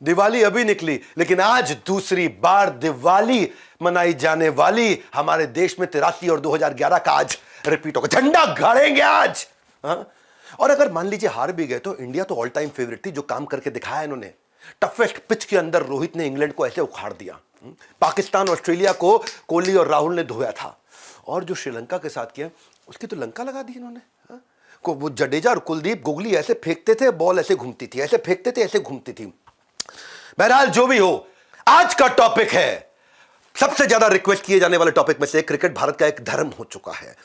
दिवाली अभी निकली, लेकिन आज दूसरी बार दिवाली मनाई जाने वाली हमारे देश में 83 और 2011 का आज रिपीट होगा। झंडा गाड़ेंगे आज। और अगर मान लीजिए हार भी गए तो इंडिया तो ऑल टाइम फेवरेट थी। जो काम करके दिखाया इन्होंने, टफेस्ट पिच के अंदर रोहित ने इंग्लैंड को ऐसे उखाड़ दिया। पाकिस्तान ऑस्ट्रेलिया को कोहली और राहुल ने धोया था। और जो श्रीलंका के साथ किया उसकी तो लंका लगा दी इन्होंने। को वो जडेजा और कुलदीप गुगली ऐसे फेंकते थे, बॉल ऐसे घूमती थी, ऐसे फेंकते थे, ऐसे घूमती थी। बहरहाल जो भी हो, आज का टॉपिक है सबसे ज्यादा रिक्वेस्ट किए जाने वाले टॉपिक में से क्रिकेट भारत का एक धर्म हो चुका है।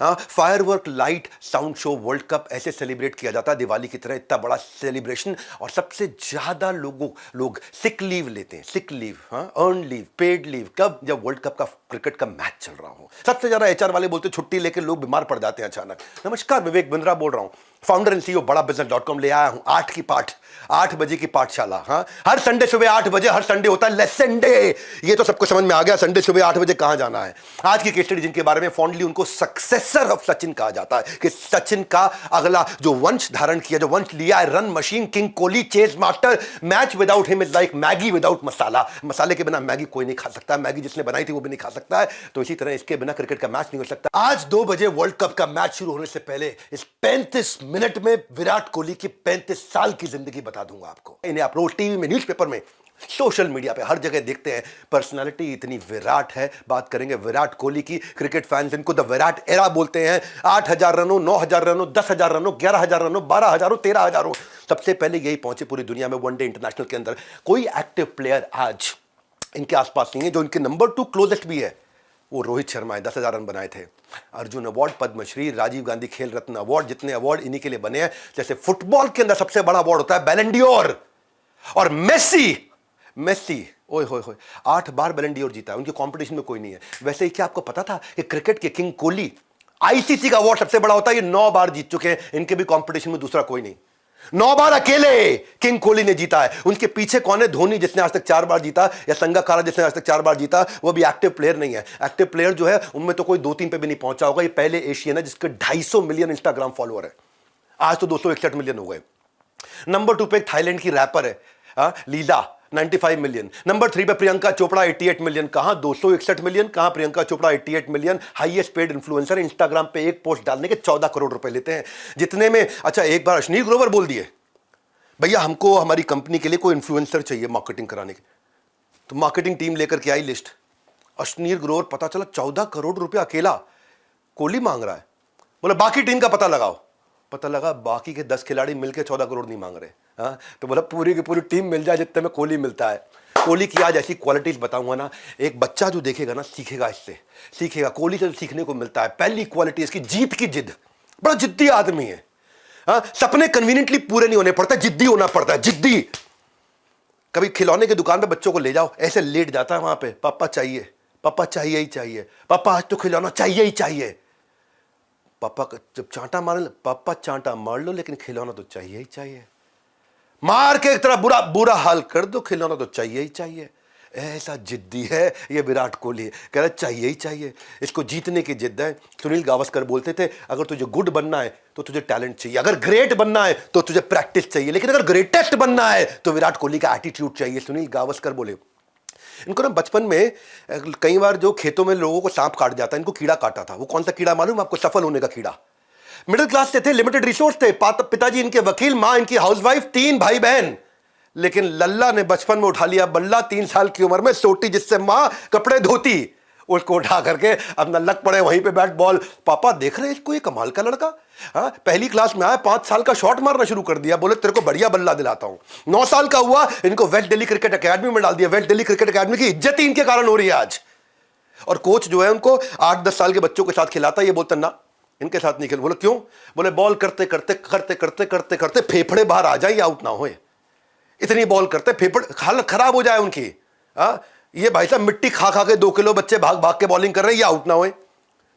Firework, light, sound show, world cup ऐसे सेलिब्रेट किया जाता है दिवाली की तरह, इतना बड़ा सेलिब्रेशन। और सबसे ज्यादा लोग सिक लीव लेते हैं, sick leave, earn leave, paid leave, कब? जब वर्ल्ड कप का क्रिकेट का मैच चल रहा हो। सबसे ज्यादा एचआर वाले बोलते छुट्टी लेकर लोग बीमार पड़ जाते हैं अचानक। नमस्कार, विवेक बिंद्रा बोल रहा हूं, फाउंडर एंड सीईओ बड़ा बिजनेस.com ले आया हूं 8 बजे की पाठशाला। हर संडे सुबह 8 बजे, हर संडे होता है लेसन डे। ये तो सबको समझ में आ गया, संडे सुबह 8 बजे कहां जाना है। आज की केस स्टडी जिनके बारे में फॉन्डली उनको सक्सेसर ऑफ सचिन कहा जाता है, कि सचिन का अगला जो वंश धारण किया, जो वंश लिया है, run machine, king Kohli, chase master. Match without him is like Maggi without masala. मसाले के बिना मैगी कोई नहीं खा सकता, मैगी जिसने बनाई थी वो भी नहीं खा सकता है। तो इसी तरह इसके बिना क्रिकेट का मैच नहीं हो सकता। आज 2 बजे वर्ल्ड कप का मैच शुरू होने से पहले इस 35 मिनट में विराट कोहली की 35 साल की जिंदगी बता दूंगा आपको। इन्हें आप रोज टीवी में, न्यूज़पेपर में, सोशल मीडिया पे हर जगह देखते हैं। पर्सनालिटी इतनी विराट है। बात करेंगे विराट कोहली की। क्रिकेट फैंस इनको द विराट एरा बोलते हैं। 8,000 रनों, 9,000 रनों, 10,000 रनों, 11,000 रनों, 12,000, 13,000। सबसे पहले यही पहुंचे पूरी दुनिया में वनडे इंटरनेशनल के अंदर। कोई एक्टिव प्लेयर आज इनके आसपास नहीं है। जो इनके नंबर 2 क्लोजेस्ट भी है वो रोहित शर्मा है, 10,000 रन बनाए थे। अर्जुन अवार्ड, पद्मश्री, राजीव गांधी खेल रत्न अवार्ड, जितने अवार्ड इन्हीं के लिए बने हैं। जैसे फुटबॉल के अंदर सबसे बड़ा अवार्ड होता है बैलन डी'ओर, और मेसी ओए होए होए 8 बार बैलन डी'ओर जीता है। उनके कंपटीशन में कोई नहीं है। वैसे ही क्या आपको पता था कि क्रिकेट के किंग कोहली, आईसीसी का अवार्ड सबसे बड़ा होता है, ये 9 बार जीत चुके हैं। इनके भी कंपटीशन में दूसरा कोई नहीं। 9 बार अकेले किंग कोहली ने जीता है। उनके पीछे कौन है? धोनी, जिसने आज तक 4 बार जीता, या संगाकारा जिसने आज तक 4 बार जीता। वो भी एक्टिव प्लेयर नहीं है। एक्टिव प्लेयर जो है उनमें तो कोई 2-3 पे भी नहीं पहुंचा होगा। ये पहले एशियन है जिसके 250 मिलियन इंस्टाग्राम फॉलोअर है। आज तो 261 मिलियन हो गए। नंबर 2 पे एक थाईलैंड की रैपर है, लीला, 95 मिलियन। नंबर 3 पे प्रियंका चोपड़ा, 88 मिलियन। कहां 261 मिलियन, कहां Priyanka Chopra 88 million. Highest paid influencer. Instagram पे एक पोस्ट डालने के 14 करोड़ रुपए लेते हैं। जितने में अच्छा एक बार अश्नीर ग्रोवर बोल दिए, भैया हमको हमारी कंपनी के लिए कोई इन्फ्लुएंसर चाहिए मार्केटिंग कराने के। तो मार्केटिंग टीम लेकर के आई लिस्ट। अश्नीर ग्रोवर, पता चला 14 करोड़ रुपया अकेला कोहली मांग रहा है। बोला बाकी टीम का पता लगाओ। पता लगा बाकी के 10 खिलाड़ी मिलकर 14 करोड़ नहीं मांग रहे। तो बोला पूरी की पूरी टीम मिल जाए जितने में कोहली मिलता है। कोहली की आज ऐसी क्वालिटीज बताऊंगा ना, एक बच्चा जो देखेगा ना सीखेगा, इससे सीखेगा। कोहली से सीखने को मिलता है। पहली क्वालिटी इसकी जीत की जिद। बड़ा जिद्दी आदमी है। सपने कन्वीनियंटली पूरे नहीं होने पड़ता, जिद्दी होना पड़ता है, जिद्दी। कभी खिलौने की दुकान पे बच्चों को ले जाओ, ऐसे लेट जाता है वहां पे, पापा चाहिए, पापा चाहिए ही चाहिए, पापा आज तो खिलौना चाहिए ही चाहिए। पापा जब चांटा मार, पापा चांटा मार लो लेकिन खिलौना तो चाहिए ही चाहिए। मार के एक तरह बुरा बुरा हाल कर दो, खिलौना तो चाहिए ही चाहिए। ऐसा जिद्दी है ये विराट कोहली। कह रहा चाहिए ही चाहिए। इसको जीतने की जिद है। सुनील गावस्कर बोलते थे अगर तुझे गुड बनना है तो तुझे टैलेंट चाहिए, अगर ग्रेट बनना है तो तुझे प्रैक्टिस चाहिए, लेकिन अगर ग्रेटेस्ट बनना है तो विराट कोहली का एटीट्यूड चाहिए। सुनील गावस्कर बोले। इनको ना बचपन में कई बार जो खेतों में लोगों को सांप काट जाता है, इनको कीड़ा काटा था। वो कौन सा कीड़ा मालूम आपको? सफल होने का कीड़ा। मिडिल क्लास से थे, लिमिटेड रिसोर्स थे। पिताजी इनके वकील, मां इनकी हाउसवाइफ, 3 भाई बहन। लेकिन लल्ला ने बचपन में उठा लिया बल्ला। 3 साल की उम्र में सोटी जिससे मां कपड़े धोती, उसको उठा करके अपना लग पड़े वहीं पे बैट बॉल। पापा देख रहे इसको, ये कमाल का लड़का। पहली क्लास में आया, 5 साल का शॉट मारना शुरू कर दिया। बोले तेरे को बढ़िया बल्ला दिलाता हूं। 9 साल का हुआ, इनको वेस्ट दिल्ली क्रिकेट एकेडमी में डाल दिया। वेस्ट दिल्ली क्रिकेट एकेडमी की इज्जत ही इनके कारण हो रही है आज। और कोच जो है उनको 8-10 साल के बच्चों के साथ खिलाता है। ये बोलता ना इनके साथ नहीं खेल। बोले क्यों? बोले बॉल करते करते करते करते करते करते फेफड़े बाहर आ जाए या आउट ना होए। इतनी बॉल करते फेफड़े हालत खराब हो जाए उनकी। ये भाई साहब मिट्टी खा खा के 2 किलो बच्चे भाग भाग के बॉलिंग कर रहे हैं, ये आउट ना होए।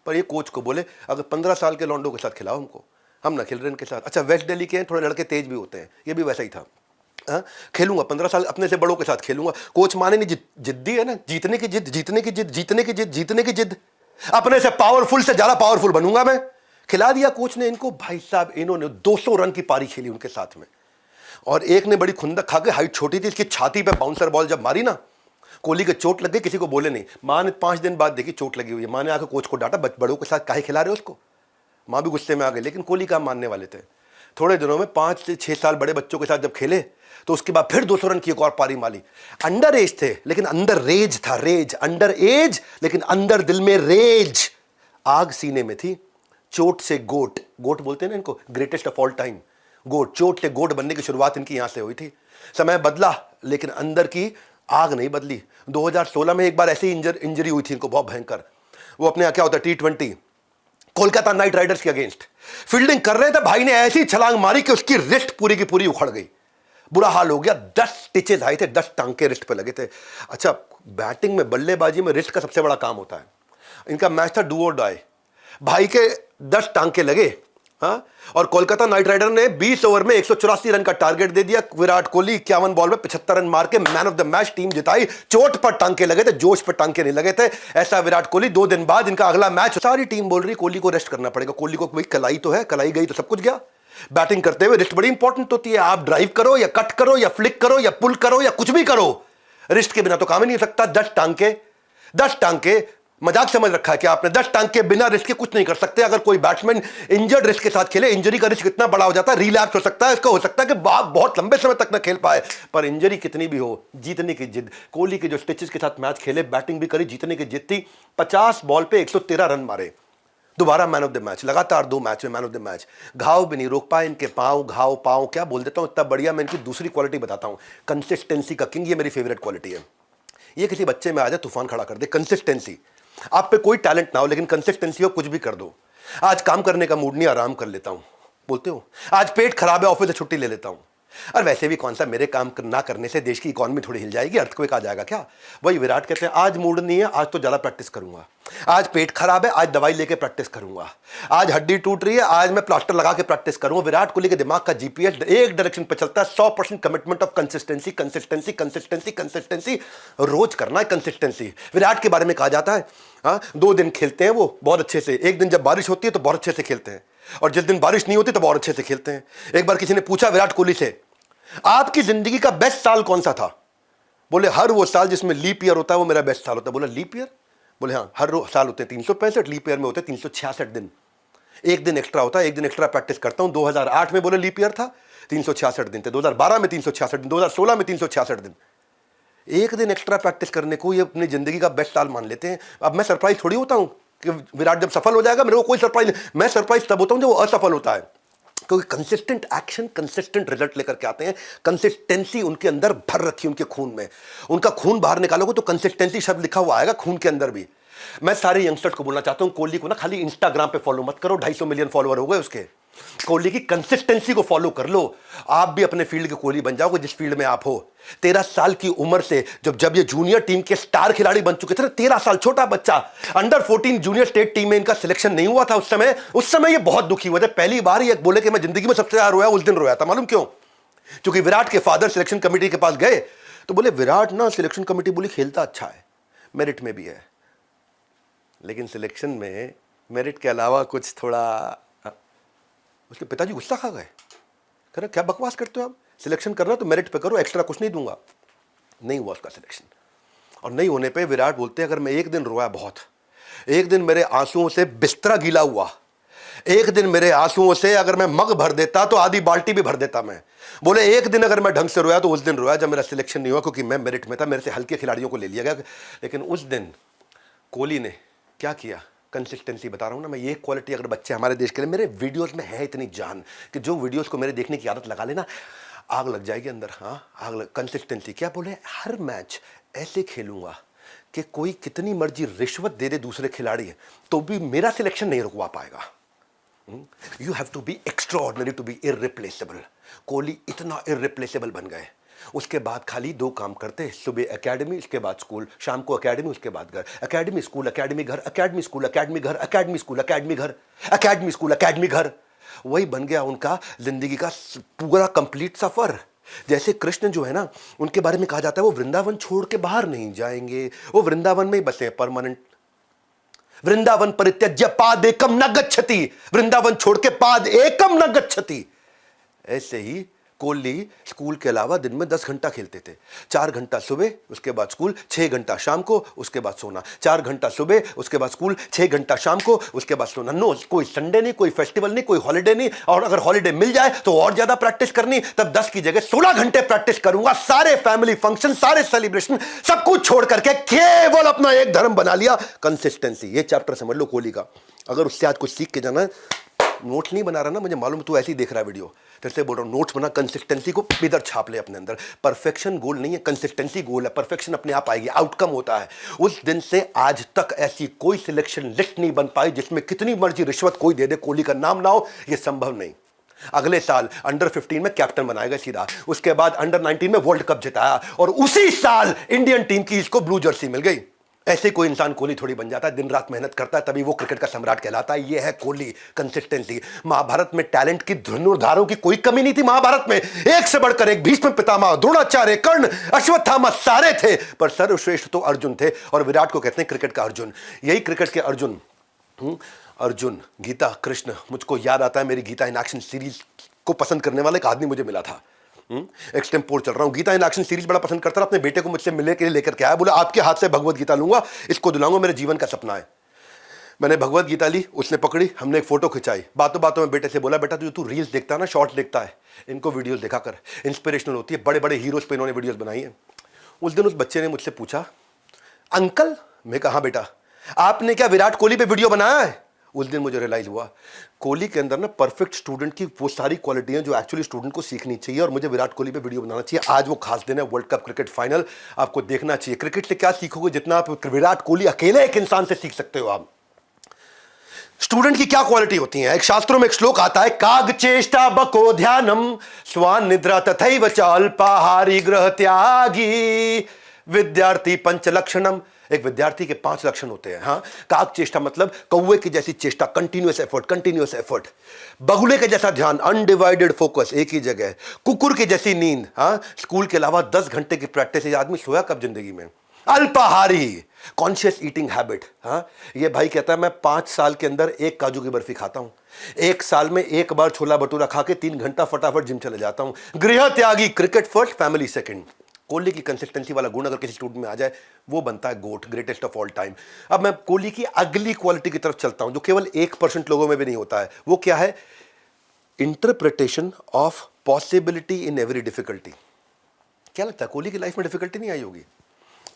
पर ये कोच को बोले अगर 15 साल के लौंडों के साथ खिलाओ हमको, हम ना खेल रहे इनके साथ। अच्छा वेस्ट दिल्ली के हैं, थोड़े लड़के तेज भी होते हैं, ये भी वैसा ही था। खेलूंगा 15 साल अपने से बड़ों के साथ खेलूंगा। कोच माने नहीं, जिद्दी है ना, जीतने की जिद, जीतने की जिद, जीतने की जिद, जीतने की जिद। अपने से पावरफुल से ज्यादा पावरफुल बनूंगा मैं। खिला दिया कोच ने इनको। भाई साहब इन्होंने 200 रन की पारी खेली उनके साथ में। और एक ने बड़ी खुंदक खा के, हाइट छोटी थी, इसकी छाती पे बाउंसर बॉल जब मारी ना, कोहली के चोट लग गई, किसी को बोले नहीं। माँ ने 5 दिन बाद देखी चोट लगी हुई है, माँ ने आकर कोच को डांटा, बड़ों के साथ काहे खिला रहे हो उसको। माँ भी गुस्से में आ गई, लेकिन कोहली का मानने वाले थे। थोड़े दिनों में 5 से 6 साल बड़े बच्चों के साथ जब खेले तो उसके बाद फिर 200 रन की एक और पारी मारी। अंडर एज थे लेकिन अंदर रेज था, रेज, अंडर एज लेकिन अंदर दिल में रेज, आग सीने में थी। चोट से गोट, गोट बोलते हैं ना इनको, ग्रेटेस्ट ऑफ ऑल टाइम, गोट, चोट से गोट बनने की शुरुआत इनकी यहां से हुई थी। समय बदला लेकिन अंदर की आग नहीं बदली। 2016 में एक बार ऐसी इंजरी हुई थी इनको, बहुत भयंकर। वो अपने क्या होता है T20 कोलकाता नाइट राइडर्स के अगेंस्ट फील्डिंग कर रहे थे, भाई ने ऐसी छलांग मारी कि उसकी रिस्ट पूरी की पूरी उखड़ गई, बुरा हाल हो गया। 10 स्टिचेस आए थे, 10 टांके रिस्ट पे लगे थे। अच्छा, बैटिंग में, बल्लेबाजी में रिस्ट का सबसे बड़ा काम होता है। इनका मैच था डू और डाई, भाई के 10 टांके लगे। हाँ, और कोलकाता नाइट राइडर ने 20 ओवर में 184 रन का टारगेट दे दिया। विराट कोहली 51 बॉल में 75 रन मार के man of the match, team जिताई। चोट पर टांके लगे थे, जोश पर टांके नहीं लगे थे। ऐसा विराट कोहली। 2 दिन बाद इनका अगला मैच, सारी टीम बोल रही कोहली को रेस्ट करना पड़ेगा। कोहली को भाई कलाई तो है, कलाई गई तो सब कुछ गया। बैटिंग करते हुए रिस्ट बड़ी इंपॉर्टेंट होती है। आप ड्राइव करो या कट करो या फ्लिक करो या पुल करो या कुछ भी करो, रिस्ट के बिना तो काम ही नहीं हो सकता। 10 टांके, 10 टांके मजाक समझ रखा है कि आपने? 10 टांग के बिना रिस्क के कुछ नहीं कर सकते। अगर कोई बैट्समैन इंजर्ड रिस्क के साथ खेले, इंजरी का रिस्क इतना बड़ा हो जाता है, रिलैप्स हो सकता है, इसका हो सकता है कि बहुत लंबे समय तक ना खेल पाए। पर इंजरी कितनी भी हो, जीतने की जिद। कोहली के जो स्टिचेस के साथ मैच खेले, बैटिंग भी करी, जीतने की जिद थी। 50 बॉल पे 113 रन मारे, दोबारा मैन ऑफ द मैच, लगातार 2 मैच में मैन ऑफ द मैच। घाव भी नहीं रोक पाए इनके पांव, घाव पांव क्या बोल देता हूं, इतना बढ़िया। मैं इनकी दूसरी क्वालिटी बताता हूं, कंसिस्टेंसी का किंग। ये मेरी फेवरेट क्वालिटी है। ये किसी बच्चे में आ जाए, तूफान खड़ा कर दे। कंसिस्टेंसी, आप पे कोई टैलेंट ना हो लेकिन कंसिस्टेंसी हो, कुछ भी कर दो। आज काम करने का मूड नहीं, आराम कर लेता हूं, बोलते हो। आज पेट खराब है, ऑफिस से छुट्टी ले लेता हूं। और वैसे भी कौन सा, मेरे काम ना करने से देश की इकोनॉमी थोड़ी हिल जाएगी, अर्थक्वेक आ जाएगा क्या? वही विराट कहते हैं, आज मूड नहीं है, आज तो ज्यादा प्रैक्टिस करूंगा। आज पेट खराब है, आज दवाई लेके प्रैक्टिस करूंगा। आज हड्डी टूट रही है, आज मैं प्लास्टर लगा के प्रैक्टिस करूंगा। विराट कोहली के दिमाग का जीपीएस एक डायरेक्शन पे चलता है, 100% commitment of consistency, consistency, consistency, consistency. रोज करना है कंसिस्टेंसी। विराट के बारे में कहा जाता है, हाँ, 2 दिन खेलते हैं वो बहुत अच्छे से। एक दिन जब बारिश होती है तो बहुत अच्छे से खेलते हैं, और जिस दिन बारिश नहीं होती तो बहुत अच्छे से खेलते हैं। एक बार किसी ने पूछा विराट कोहली से, आपकी जिंदगी का बेस्ट साल कौन सा था? बोले हर वो साल जिसमें लीप ईयर होता है वो मेरा बेस्ट साल होता है। बोला लीप ईयर? बोले हाँ, हर साल होते हैं 365, लीप ईयर में होते हैं 366 दिन। एक दिन एक्स्ट्रा होता है, एक दिन एक्स्ट्रा प्रैक्टिस करता हूं। 2008 में बोले लीप ईयर था, 366 दिन थे। 2012 में 366 दिन, 2016 में 366 दिन। एक दिन एक्स्ट्रा प्रैक्टिस करने को ये अपनी जिंदगी का बेस्ट साल मान लेते हैं। अब मैं सरप्राइज थोड़ी होता हूं कि विराट जब सफल हो जाएगा, मेरे को कोई सरप्राइज नहीं। मैं सरप्राइज तब होता हूं जब वो असफल होता है, क्योंकि कंसिस्टेंट एक्शन कंसिस्टेंट रिजल्ट लेकर के आते हैं। कंसिस्टेंसी उनके अंदर भर रखी, उनके खून में। उनका खून बाहर निकालोगे तो कंसिस्टेंसी शब्द लिखा हुआ आएगा खून के अंदर भी। मैं सारे यंगस्टर्स को बोलना चाहता हूं, कोहली को ना खाली इंस्टाग्राम पे फॉलो मत करो, 250 मिलियन फॉलोअर हो गए उसके। कोहली की कंसिस्टेंसी को फॉलो कर लो, आप भी अपने फील्ड के कोहली बन जाओगे, जिस फील्ड में आप हो। 13 साल की उम्र से जब ये जूनियर टीम के स्टार खिलाड़ी बन चुके थे, 13 साल, छोटा बच्चा, अंडर 14 जूनियर स्टेट टीम में इनका सिलेक्शन नहीं हुआ था उस समय ये बहुत दुखी हुए थे। पहली बार ये बोले कि मैं जिंदगी में सबसे ज्यादा रोया उस दिन रोया था। मालूम क्यों? क्योंकि विराट के फादर सिलेक्शन कमेटी के पास गए तो बोले विराट ना, सिलेक्शन कमेटी बोली खेलता अच्छा है, मेरिट में भी है, लेकिन सिलेक्शन में मेरिट के अलावा कुछ थोड़ा। उसके पिताजी गुस्सा खा गए, कह रहे क्या बकवास करते हो आप, सिलेक्शन करना तो मेरिट पे करो, एक्स्ट्रा कुछ नहीं दूंगा। नहीं हुआ उसका सिलेक्शन। और नहीं होने पे विराट बोलते अगर मैं एक दिन रोया बहुत, एक दिन मेरे आंसुओं से बिस्तरा गीला हुआ, एक दिन मेरे आंसुओं से अगर मैं मग भर देता तो आधी बाल्टी भी भर देता मैं। बोले एक दिन अगर मैं ढंग से रोया तो उस दिन रोया जब मेरा सिलेक्शन नहीं हुआ, क्योंकि मैं मेरिट में था, मेरे से हल्के खिलाड़ियों को ले लिया गया। लेकिन उस दिन कोहली ने क्या किया? कंसिस्टेंसी बता रहा हूं ना मैं। ये क्वालिटी अगर बच्चे हमारे देश के लिए, मेरे वीडियोस में है इतनी जान कि जो वीडियोस को मेरे देखने की आदत लगा लेना, आग लग जाएगी अंदर। हाँ, आग लग। कंसिस्टेंसी क्या बोले? हर मैच ऐसे खेलूंगा कि कोई कितनी मर्जी रिश्वत दे दे दूसरे खिलाड़ी तो भी मेरा सिलेक्शन नहीं रुकवा पाएगा। You have to be extraordinary to be irreplaceable. Kohli इतना इररिप्लेसेबल बन गए। उसके बाद खाली 2 काम करते, सुबह एकेडमी, उसके बाद स्कूल, शाम को एकेडमी, उसके बाद घर। एकेडमी स्कूल एकेडमी घर, एकेडमी स्कूल एकेडमी घर, एकेडमी स्कूल एकेडमी घर, एकेडमी स्कूल एकेडमी घर। वही बन गया उनका जिंदगी का पूरा कंप्लीट सफर। जैसे कृष्ण जो है ना, उनके बारे में कहा जाता है वो वृंदावन छोड़ के बाहर नहीं जाएंगे, वो वृंदावन में ही बसे परमानेंट। वृंदावन परित्यज्य पाद एकम न गच्छति, वृंदावन छोड़ के पाद एकम न गच्छति। ऐसे ही कोहली स्कूल के अलावा दिन में 10 घंटा खेलते थे। 4 घंटा सुबह, उसके बाद स्कूल, 6 घंटा शाम को, उसके बाद सोना। 4 घंटा सुबह, उसके बाद स्कूल, 6 घंटा शाम को, उसके बाद सोना। नो, कोई संडे नहीं, कोई फेस्टिवल नहीं, कोई हॉलिडे नहीं, और अगर हॉलिडे मिल जाए तो और ज्यादा प्रैक्टिस करनी। तब 10 की जगह 16 घंटे प्रैक्टिस करूंगा। सारे फैमिली फंक्शन, सारे सेलिब्रेशन, सब कुछ छोड़ करके केवल अपना एक धर्म बना लिया, कंसिस्टेंसी। ये चैप्टर समझ लो कोहली का। अगर उससे आज कुछ सीख के जाना है, नोट्स नहीं बना रहा ना, मुझे मालूम तू ऐसे ही देख रहा है वीडियो, जैसे बोल रहा हूं, नोट्स बना, कंसिस्टेंसी को इधर छाप ले अपने अंदर। परफेक्शन गोल नहीं है, कंसिस्टेंसी गोल है। परफेक्शन अपने आप आएगी, आउटकम होता है। उस दिन से आज तक ऐसी कोई सिलेक्शन लिस्ट नहीं बन पाई जिसमें कितनी मर्जी रिश्वत कोई दे दे, कोहली का नाम ना हो, यह संभव नहीं। अगले साल अंडर 15 में कैप्टन बनाएगा सीधा, उसके बाद अंडर 19 में वर्ल्ड कप जिताया, और उसी साल इंडियन टीम की इसको ब्लू जर्सी मिल गई। ऐसे कोई इंसान कोहली थोड़ी बन जाता है, दिन रात मेहनत करता है, तभी वो क्रिकेट का सम्राट कहलाता है। ये है कोहली, कंसिस्टेंसी। महाभारत में टैलेंट की धनुर्धारों की कोई कमी नहीं थी। महाभारत में एक से बढ़कर एक, भीष्म पितामह, द्रोणाचार्य, कर्ण, अश्वत्थामा सारे थे, पर सर्वश्रेष्ठ तो अर्जुन थे, और विराट को कहते हैं क्रिकेट का अर्जुन। यही क्रिकेट के अर्जुन, अर्जुन, गीता, कृष्ण। मुझको याद आता है मेरी गीता इन एक्शन सीरीज को पसंद करने वाला एक आदमी मुझे मिला था। एक्सटेम्पोर चल रहा हूं, गीता इन एक्शन सीरीज बड़ा पसंद करता था। अपने बेटे को मुझसे मिलने के लिए लेकर के आया, बोला आपके हाथ से भगवत गीता लूंगा, इसको दिलाऊंगा, मेरे जीवन का सपना है। मैंने भगवत गीता ली, उसने पकड़ी, हमने एक फोटो खिंचाई। बातों बातों में बेटे से बोला, बेटा तू रील्स देखता है ना, शॉर्ट्स देखता है, इनको वीडियोस देखा कर, इंस्पिरेशनल होती है। बड़े बड़े हीरोज पे इन्होंने वीडियोस बनाई है। उस दिन उस बच्चे ने मुझसे पूछा, अंकल, मैं कहा बेटा, आपने क्या विराट कोहली पे वीडियो बनाया है? उस दिन मुझे रियलाइज हुआ कोहली के अंदर ना परफेक्ट स्टूडेंट की वो सारी क्वालिटियां जो एक्चुअली स्टूडेंट को सीखनी चाहिए, और मुझे विराट कोहली पे वीडियो बनाना चाहिए। आज वो खास दिन है, वर्ल्ड कप क्रिकेट फाइनल, आपको देखना चाहिए। क्रिकेट से क्या सीखोगे? जितना आप विराट कोहली अकेले एक इंसान से सीख सकते हो। आप स्टूडेंट की क्या क्वालिटी होती है? एक शास्त्रों में एक श्लोक आता है, काग चेष्टा बको ध्यानम स्वान निद्रा तथैव च अल्पाहारी ग्रह त्यागी विद्यार्थी पंच लक्षणम। एक विद्यार्थी के 5 लक्षण होते हैं। हाँ, काक चेष्टा मतलब कौवे की जैसी चेष्टा, कंटिन्यूअस एफर्ट, कंटिन्यूअस एफर्ट। बगुले के जैसा ध्यान, अनडिवाइडेड फोकस, एक ही जगह। कुकुर की जैसी नींद, हाँ, स्कूल के अलावा 10 घंटे की प्रैक्टिस। ये आदमी सोया कब जिंदगी में? अल्पाहारी, कॉन्शियस ईटिंग हैबिट। हाँ, ये भाई कहता है मैं 5 साल के अंदर एक काजू की बर्फी खाता हूं, 1 साल में 1 बार छोला भटूरा खा के 3 घंटा फटाफट जिम चले जाता हूं। गृह त्यागी, cricket first, family second. Kohli की कंसिस्टेंसी वाला गुण अगर किसी स्टूडेंट में आ जाए, वो बनता है गोट, ग्रेटेस्ट ऑफ ऑल टाइम। अब मैं कोहली की अगली क्वालिटी की तरफ चलता हूं, जो केवल 1% लोगों में भी नहीं होता है। वो क्या है? Interpretation of possibility in every difficulty. क्या लगता है कोहली की लाइफ में डिफिकल्टी नहीं आई होगी?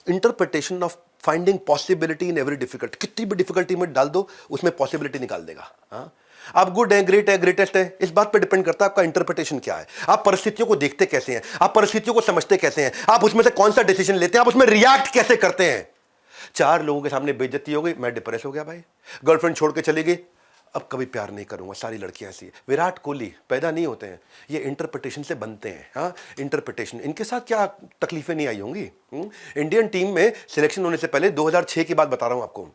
Interpretation of finding possibility in every difficulty. कितनी भी डिफिकल्टी में डाल दो, उसमें पॉसिबिलिटी निकाल देगा। हाँ, आप गुड है, ग्रेट है, ग्रेटेस्ट है, इस बात पर डिपेंड करता है आपका इंटरप्रिटेशन क्या है। आप परिस्थितियों को देखते कैसे हैं, आप परिस्थितियों को समझते कैसे हैं, आप उसमें से कौन सा डिसीजन लेते हैं, आप उसमें रिएक्ट कैसे करते हैं। 4 लोगों के सामने बेइज्जती हो गई, मैं डिप्रेस हो गया भाई, गर्लफ्रेंड छोड़ के चली गई, अब कभी प्यार नहीं करूंगा, सारी लड़कियां ऐसी है। विराट कोहली पैदा नहीं होते हैं, ये इंटरप्रिटेशन से बनते हैं। हाँ, इंटरप्रिटेशन। इनके साथ क्या तकलीफें नहीं आई होंगी? इंडियन टीम में सिलेक्शन होने से पहले 2006 की बात बता रहा हूं आपको।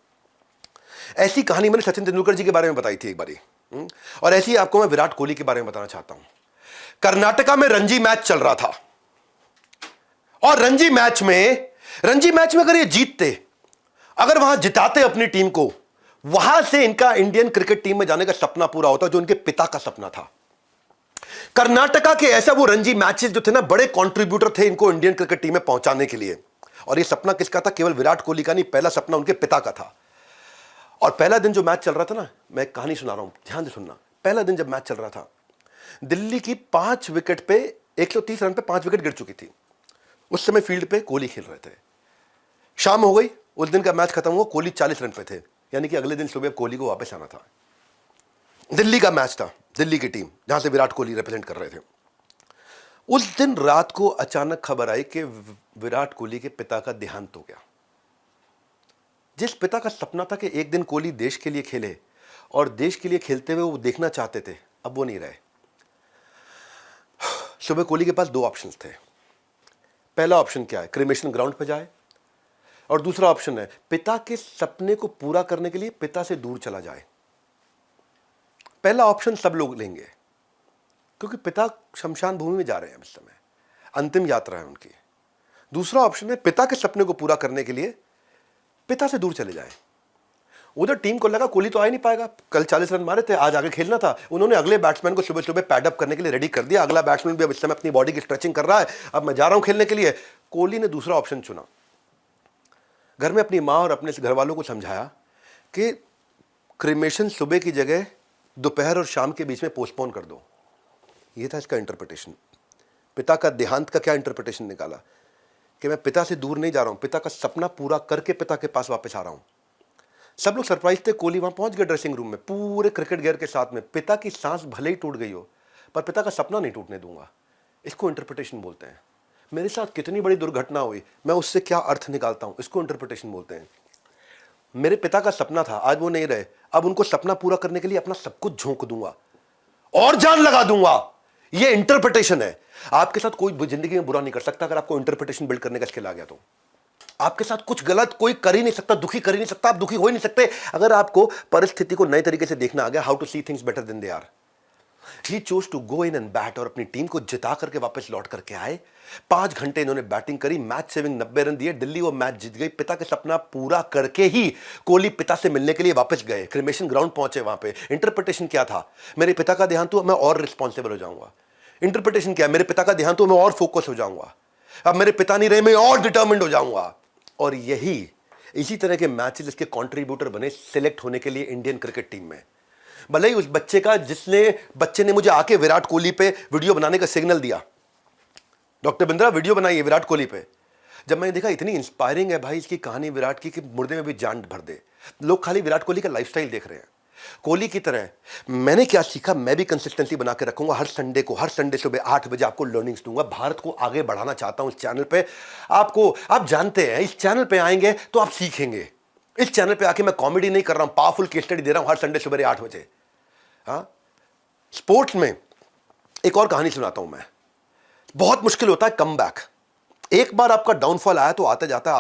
ऐसी कहानी मैंने सचिन तेंदुलकर जी के बारे में बताई थी एक बारी, और ऐसी आपको मैं विराट कोहली के बारे में बताना चाहता हूं। कर्नाटका में रणजी मैच चल रहा था, और रणजी मैच में अगर ये जीतते, अगर वहां जिताते अपनी टीम को, वहां से इनका इंडियन क्रिकेट टीम में जाने का सपना पूरा होता, जो इनके पिता का सपना था। कर्नाटका के ऐसा वो रणजी मैचेस जो थे ना, बड़े कंट्रीब्यूटर थे इनको इंडियन क्रिकेट टीम में पहुंचाने के लिए। और ये सपना किसका था? केवल विराट कोहली का नहीं, पहला सपना उनके पिता का था। और पहला दिन जो मैच चल रहा था ना, मैं एक कहानी सुना रहा हूं, ध्यान से सुनना। पहला दिन जब मैच चल रहा था, दिल्ली की 5 विकेट पे 130 रन पे 5 विकेट गिर चुकी थी। उस समय फील्ड पे कोहली खेल रहे थे। शाम हो गई, उस दिन का मैच खत्म हुआ, कोहली 40 रन पे थे, यानी कि अगले दिन सुबह कोहली को वापस आना था। दिल्ली का मैच था, दिल्ली की टीम जहां से विराट कोहली रिप्रेजेंट कर रहे थे। उस दिन रात को अचानक खबर आई कि विराट कोहली के पिता का देहांत हो गया। जिस पिता का सपना था कि एक दिन कोहली देश के लिए खेले, और देश के लिए खेलते हुए वो देखना चाहते थे, अब वो नहीं रहे। सुबह कोहली के पास 2 ऑप्शंस थे। पहला ऑप्शन क्या है? क्रिमेशन ग्राउंड पे जाए, और दूसरा ऑप्शन है पिता के सपने को पूरा करने के लिए पिता से दूर चला जाए। पहला ऑप्शन सब लोग लेंगे, क्योंकि पिता शमशान भूमि में जा रहे हैं इस समय, अंतिम यात्रा है उनकी। दूसरा ऑप्शन है पिता के सपने को पूरा करने के लिए पिता से दूर चले जाए। उधर टीम को लगा कोहली तो आ ही नहीं पाएगा, कल 40 रन मारे थे, आज आगे खेलना था। उन्होंने अगले बैट्समैन को सुबह सुबह पैड अप करने के लिए रेडी कर दिया। अगला बैट्समैन भी अब इस समय अपनी बॉडी की स्ट्रेचिंग कर रहा है, अब मैं जा रहा हूं खेलने के लिए। कोहली ने दूसरा ऑप्शन चुना। घर में अपनी माँ और अपने घर वालों को समझाया कि क्रिमेशन सुबह की जगह दोपहर और शाम के बीच में पोस्टपोन कर दो। ये था इसका इंटरप्रिटेशन। पिता का देहांत का क्या इंटरप्रिटेशन निकाला कि मैं पिता से दूर नहीं जा रहा हूं, पिता का सपना पूरा करके पिता के पास वापस आ रहा हूं। सब लोग सरप्राइज थे। कोहली वहां पहुंच गए ड्रेसिंग रूम में पूरे क्रिकेट गियर के साथ में। पिता की सांस भले ही टूट गई हो, पर पिता का सपना नहीं टूटने दूंगा। इसको इंटरप्रिटेशन बोलते हैं। मेरे साथ कितनी बड़ी दुर्घटना हुई, मैं उससे क्या अर्थ निकालता हूं, इसको इंटरप्रिटेशन बोलते हैं। मेरे पिता का सपना था, आज वो नहीं रहे, अब उनको सपना पूरा करने के लिए अपना सब कुछ झोंक दूंगा और जान लगा दूंगा। ये इंटरप्रिटेशन है। आपके साथ कोई जिंदगी में बुरा नहीं कर सकता अगर आपको इंटरप्रिटेशन बिल्ड करने का स्किल आ गया तो। आपके साथ कुछ गलत कोई कर ही नहीं सकता, दुखी कर ही नहीं सकता, आप दुखी हो ही नहीं सकते अगर आपको परिस्थिति को नए तरीके से देखना आ गया। How to see things better than they are. He chose to go in and bat और अपनी टीम को जिता करके वापस लौट करके आए। 5 घंटे इन्होंने बैटिंग करी, मैच सेविंग 90 रन दिए, दिल्ली वो मैच जीत गई। पिता का सपना पूरा करके ही कोहली पिता से मिलने के लिए वापस गए, क्रिमेशन ग्राउंड पहुंचे। वहां पे इंटरप्रिटेशन क्या था? मेरे पिता का देहांत हुआ, मैं और रिस्पॉन्सिबल हो जाऊंगा। इंटरप्रिटेशन क्या है? मेरे पिता का देहांत हुआ, मैं और फोकस हो जाऊंगा। अब मेरे पिता नहीं रहे, मैं और डिटर्मिन्ड हो जाऊंगा। और यही इसी तरह के मैचेस इसके कंट्रीब्यूटर बने सिलेक्ट होने के लिए इंडियन क्रिकेट टीम में। भले ही उस बच्चे ने मुझे आके विराट कोहली पे वीडियो बनाने का सिग्नल दिया, डॉक्टर बिंद्रा वीडियो बनाइए विराट कोहली पे। जब मैंने देखा इतनी इंस्पायरिंग है भाई इसकी कहानी विराट की कि मुर्दे में भी जान भर दे। लोग खाली विराट कोहली का लाइफस्टाइल देख रहे हैं। कोहली की तरह मैंने क्या सीखा, मैं भी कंसिस्टेंसी बना के रखूंगा। हर संडे सुबह 8 बजे आपको लर्निंग्स दूंगा। भारत को आगे बढ़ाना चाहता हूं इस चैनल पे। आप जानते हैं इस चैनल पे आएंगे तो आप सीखेंगे। इस चैनल पे आके मैं कॉमेडी नहीं कर रहा हूं, पावरफुल केस स्टडी दे रहा हूं हर संडे सुबह 8 बजे। स्पोर्ट्स में एक और कहानी सुनाता हूं मैं। बहुत मुश्किल होता है कम बैक। एक बार आपका डाउनफॉल आया तो आते जाता